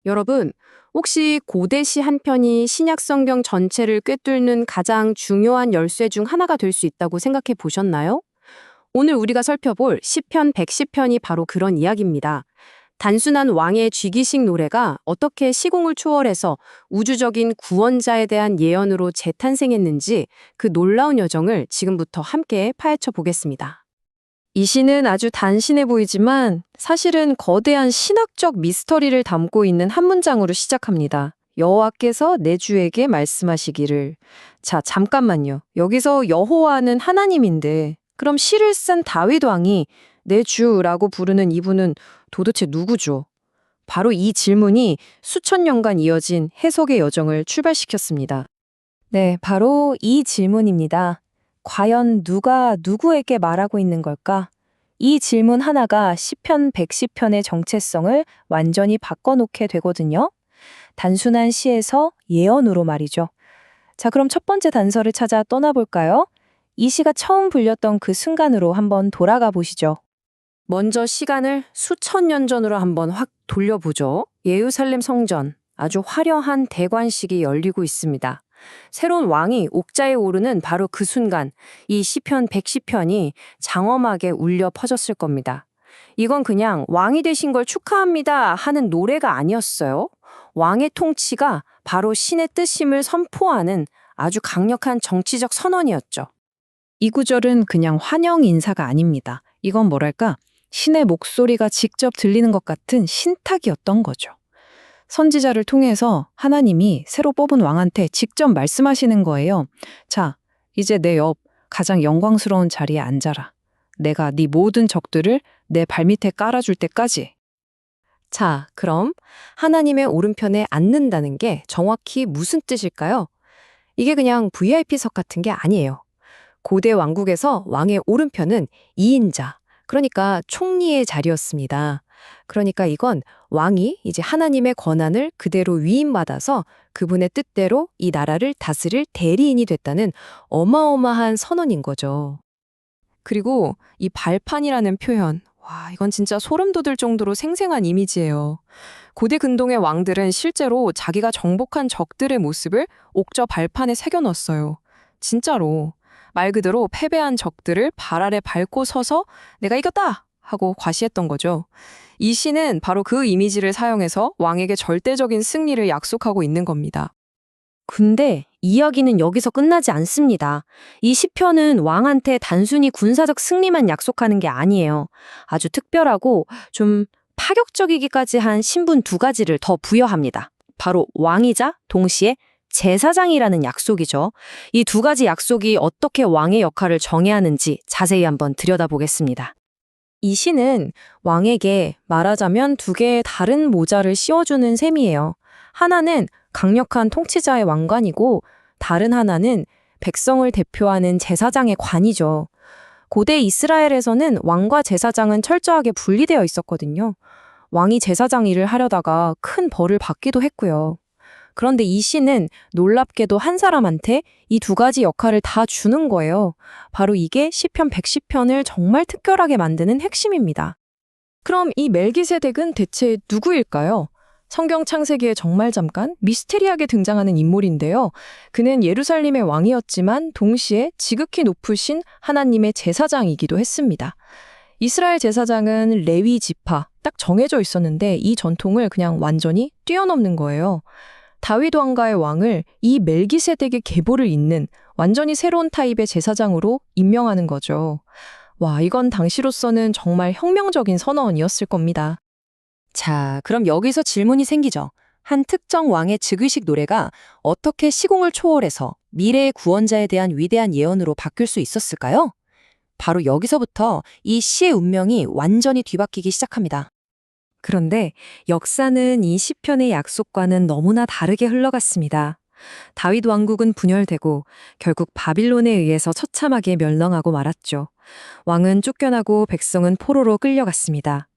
여러분, 혹시 고대 시 한 편이 신약 성경 전체를 꿰뚫는 가장 중요한 열쇠 중 하나가 될 수 있다고 생각해 보셨나요? 오늘 우리가 살펴볼 시편 110편이 바로 그런 이야기입니다. 단순한 왕의 쥐기식 노래가 어떻게 시공을 초월해서 우주적인 구원자에 대한 예언으로 재탄생했는지 그 놀라운 여정을 지금부터 함께 파헤쳐 보겠습니다. 이 시는 아주 단신해 보이지만 사실은 거대한 신학적 미스터리를 담고 있는 한 문장으로 시작합니다. 여호와께서 내 주에게 말씀하시기를. 자, 잠깐만요. 여기서 여호와는 하나님인데 그럼 시를 쓴 다윗 왕이 내 주라고 부르는 이분은 도대체 누구죠? 바로 이 질문이 수천 년간 이어진 해석의 여정을 출발시켰습니다. 네, 바로 이 질문입니다. 과연 누가 누구에게 말하고 있는 걸까? 이 질문 하나가 시편 110편의 정체성을 완전히 바꿔놓게 되거든요. 단순한 시에서 예언으로 말이죠. 자, 그럼 첫 번째 단서를 찾아 떠나볼까요? 이 시가 처음 불렸던 그 순간으로 한번 돌아가 보시죠. 먼저 시간을 수천 년 전으로 한번 확 돌려보죠. 예루살렘 성전, 아주 화려한 대관식이 열리고 있습니다. 새로운 왕이 옥자에 오르는 바로 그 순간 이 시편 110편이 장엄하게 울려 퍼졌을 겁니다. 이건 그냥 왕이 되신 걸 축하합니다 하는 노래가 아니었어요. 왕의 통치가 바로 신의 뜻임을 선포하는 아주 강력한 정치적 선언이었죠. 이 구절은 그냥 환영 인사가 아닙니다. 이건 뭐랄까? 신의 목소리가 직접 들리는 것 같은 신탁이었던 거죠. 선지자를 통해서 하나님이 새로 뽑은 왕한테 직접 말씀하시는 거예요. 자, 이제 내 옆 가장 영광스러운 자리에 앉아라. 내가 네 모든 적들을 내 발밑에 깔아줄 때까지. 자, 그럼 하나님의 오른편에 앉는다는 게 정확히 무슨 뜻일까요? 이게 그냥 VIP석 같은 게 아니에요. 고대 왕국에서 왕의 오른편은 2인자, 그러니까 총리의 자리였습니다. 그러니까 이건 왕이 이제 하나님의 권한을 그대로 위임받아서 그분의 뜻대로 이 나라를 다스릴 대리인이 됐다는 어마어마한 선언인 거죠. 그리고 이 발판이라는 표현, 와, 이건 진짜 소름 돋을 정도로 생생한 이미지예요. 고대 근동의 왕들은 실제로 자기가 정복한 적들의 모습을 옥저 발판에 새겨넣었어요. 진짜로. 말 그대로 패배한 적들을 발 아래 밟고 서서 내가 이겼다! 하고 과시했던 거죠. 이 시는 바로 그 이미지를 사용해서 왕에게 절대적인 승리를 약속하고 있는 겁니다. 근데 이야기는 여기서 끝나지 않습니다. 이 시편은 왕한테 단순히 군사적 승리만 약속하는 게 아니에요. 아주 특별하고 좀 파격적이기까지 한 신분 두 가지를 더 부여합니다. 바로 왕이자 동시에 제사장이라는 약속이죠. 이 두 가지 약속이 어떻게 왕의 역할을 정의하는지 자세히 한번 들여다보겠습니다. 이 시는 왕에게 말하자면 두 개의 다른 모자를 씌워주는 셈이에요. 하나는 강력한 통치자의 왕관이고 다른 하나는 백성을 대표하는 제사장의 관이죠. 고대 이스라엘에서는 왕과 제사장은 철저하게 분리되어 있었거든요. 왕이 제사장 일을 하려다가 큰 벌을 받기도 했고요. 그런데 이 시는 놀랍게도 한 사람한테 이 두 가지 역할을 다 주는 거예요. 바로 이게 시편 110편을 정말 특별하게 만드는 핵심입니다. 그럼 이 멜기세덱은 대체 누구일까요? 성경 창세기에 정말 잠깐 미스테리하게 등장하는 인물인데요. 그는 예루살렘의 왕이었지만 동시에 지극히 높으신 하나님의 제사장이기도 했습니다. 이스라엘 제사장은 레위 지파 딱 정해져 있었는데 이 전통을 그냥 완전히 뛰어넘는 거예요. 다윗 왕가의 왕을 이 멜기세덱의 계보를 잇는 완전히 새로운 타입의 제사장으로 임명하는 거죠. 와, 이건 당시로서는 정말 혁명적인 선언이었을 겁니다. 자, 그럼 여기서 질문이 생기죠. 한 특정 왕의 즉위식 노래가 어떻게 시공을 초월해서 미래의 구원자에 대한 위대한 예언으로 바뀔 수 있었을까요? 바로 여기서부터 이 시의 운명이 완전히 뒤바뀌기 시작합니다. 그런데 역사는 이 시편의 약속과는 너무나 다르게 흘러갔습니다. 다윗 왕국은 분열되고 결국 바빌론에 의해서 처참하게 멸망하고 말았죠. 왕은 쫓겨나고 백성은 포로로 끌려갔습니다.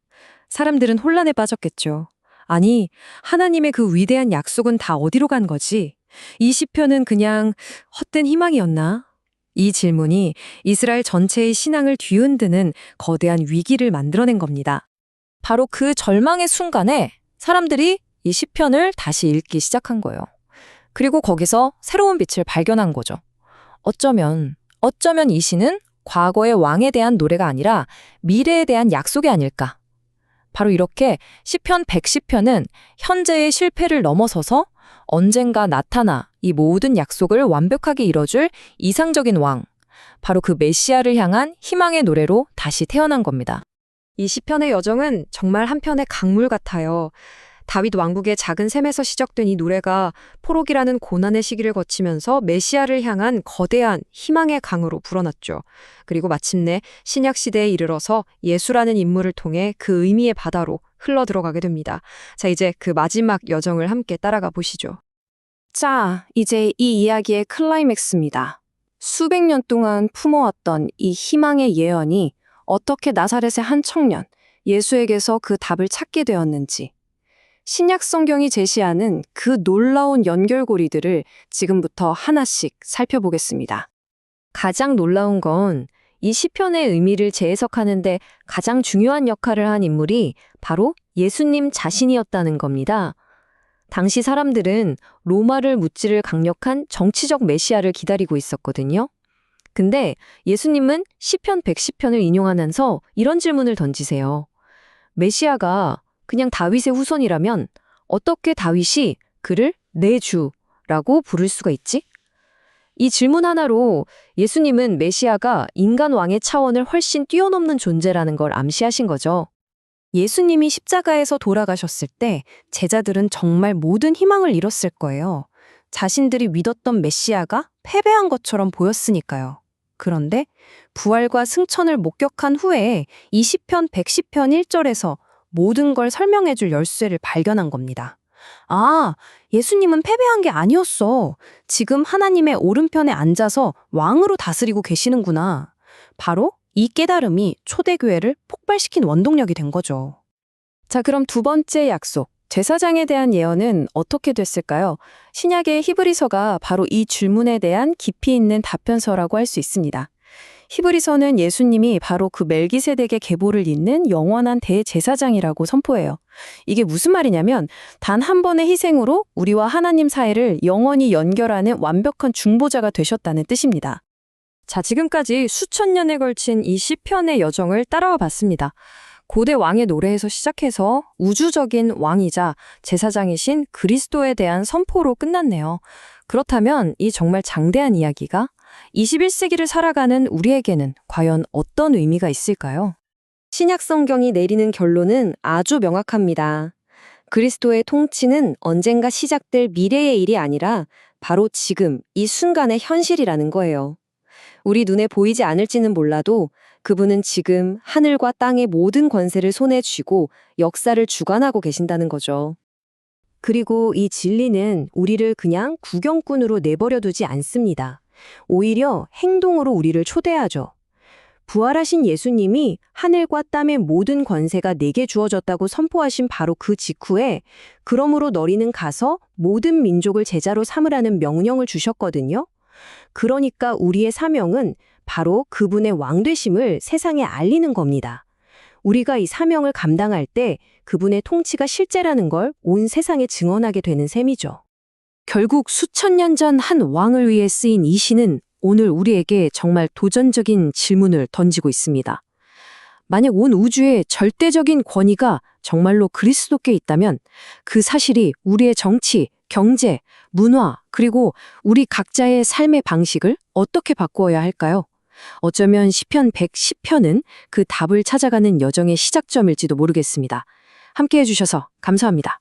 사람들은 혼란에 빠졌겠죠. 아니, 하나님의 그 위대한 약속은 다 어디로 간 거지? 이 시편은 그냥 헛된 희망이었나? 이 질문이 이스라엘 전체의 신앙을 뒤흔드는 거대한 위기를 만들어낸 겁니다. 바로 그 절망의 순간에 사람들이 이 시편을 다시 읽기 시작한 거예요. 그리고 거기서 새로운 빛을 발견한 거죠. 어쩌면 이 시는 과거의 왕에 대한 노래가 아니라 미래에 대한 약속이 아닐까. 바로 이렇게 시편 110편은 현재의 실패를 넘어서서 언젠가 나타나 이 모든 약속을 완벽하게 이뤄줄 이상적인 왕, 바로 그 메시아를 향한 희망의 노래로 다시 태어난 겁니다. 이 시편의 여정은 정말 한편의 강물 같아요. 다윗 왕국의 작은 샘에서 시작된 이 노래가 포로기라는 고난의 시기를 거치면서 메시아를 향한 거대한 희망의 강으로 불어났죠. 그리고 마침내 신약 시대에 이르러서 예수라는 인물을 통해 그 의미의 바다로 흘러 들어가게 됩니다. 자, 이제 그 마지막 여정을 함께 따라가 보시죠. 자, 이제 이 이야기의 클라이맥스입니다. 수백 년 동안 품어왔던 이 희망의 예언이 어떻게 나사렛의 한 청년, 예수에게서 그 답을 찾게 되었는지, 신약 성경이 제시하는 그 놀라운 연결고리들을 지금부터 하나씩 살펴보겠습니다. 가장 놀라운 건 이 시편의 의미를 재해석하는데 가장 중요한 역할을 한 인물이 바로 예수님 자신이었다는 겁니다. 당시 사람들은 로마를 무찌를 강력한 정치적 메시아를 기다리고 있었거든요. 근데 예수님은 시편 110편을 인용하면서 이런 질문을 던지세요. 메시아가 그냥 다윗의 후손이라면 어떻게 다윗이 그를 내 주라고 부를 수가 있지? 이 질문 하나로 예수님은 메시아가 인간 왕의 차원을 훨씬 뛰어넘는 존재라는 걸 암시하신 거죠. 예수님이 십자가에서 돌아가셨을 때 제자들은 정말 모든 희망을 잃었을 거예요. 자신들이 믿었던 메시아가 패배한 것처럼 보였으니까요. 그런데 부활과 승천을 목격한 후에 이 시편 110편 1절에서 모든 걸 설명해 줄 열쇠를 발견한 겁니다. 아, 예수님은 패배한 게 아니었어. 지금 하나님의 오른편에 앉아서 왕으로 다스리고 계시는구나. 바로 이 깨달음이 초대교회를 폭발시킨 원동력이 된 거죠. 자, 그럼 두 번째 약속, 제사장에 대한 예언은 어떻게 됐을까요? 신약의 히브리서가 바로 이 질문에 대한 깊이 있는 답변서라고 할 수 있습니다. 히브리서는 예수님이 바로 그 멜기세덱의 계보를 잇는 영원한 대제사장이라고 선포해요. 이게 무슨 말이냐면 단 한 번의 희생으로 우리와 하나님 사이를 영원히 연결하는 완벽한 중보자가 되셨다는 뜻입니다. 자, 지금까지 수천 년에 걸친 이 시편의 여정을 따라와 봤습니다. 고대 왕의 노래에서 시작해서 우주적인 왕이자 제사장이신 그리스도에 대한 선포로 끝났네요. 그렇다면 이 정말 장대한 이야기가 21세기를 살아가는 우리에게는 과연 어떤 의미가 있을까요? 신약 성경이 내리는 결론은 아주 명확합니다. 그리스도의 통치는 언젠가 시작될 미래의 일이 아니라 바로 지금 이 순간의 현실이라는 거예요. 우리 눈에 보이지 않을지는 몰라도 그분은 지금 하늘과 땅의 모든 권세를 손에 쥐고 역사를 주관하고 계신다는 거죠. 그리고 이 진리는 우리를 그냥 구경꾼으로 내버려 두지 않습니다. 오히려 행동으로 우리를 초대하죠. 부활하신 예수님이 하늘과 땅의 모든 권세가 내게 주어졌다고 선포하신 바로 그 직후에 그러므로 너희는 가서 모든 민족을 제자로 삼으라는 명령을 주셨거든요. 그러니까 우리의 사명은 바로 그분의 왕되심을 세상에 알리는 겁니다. 우리가 이 사명을 감당할 때 그분의 통치가 실제라는 걸 온 세상에 증언하게 되는 셈이죠. 결국 수천 년 전 한 왕을 위해 쓰인 이 시는 오늘 우리에게 정말 도전적인 질문을 던지고 있습니다. 만약 온 우주의 절대적인 권위가 정말로 그리스도께 있다면 그 사실이 우리의 정치, 경제, 문화, 그리고 우리 각자의 삶의 방식을 어떻게 바꾸어야 할까요? 어쩌면 시편 110편은 그 답을 찾아가는 여정의 시작점일지도 모르겠습니다. 함께 해주셔서 감사합니다.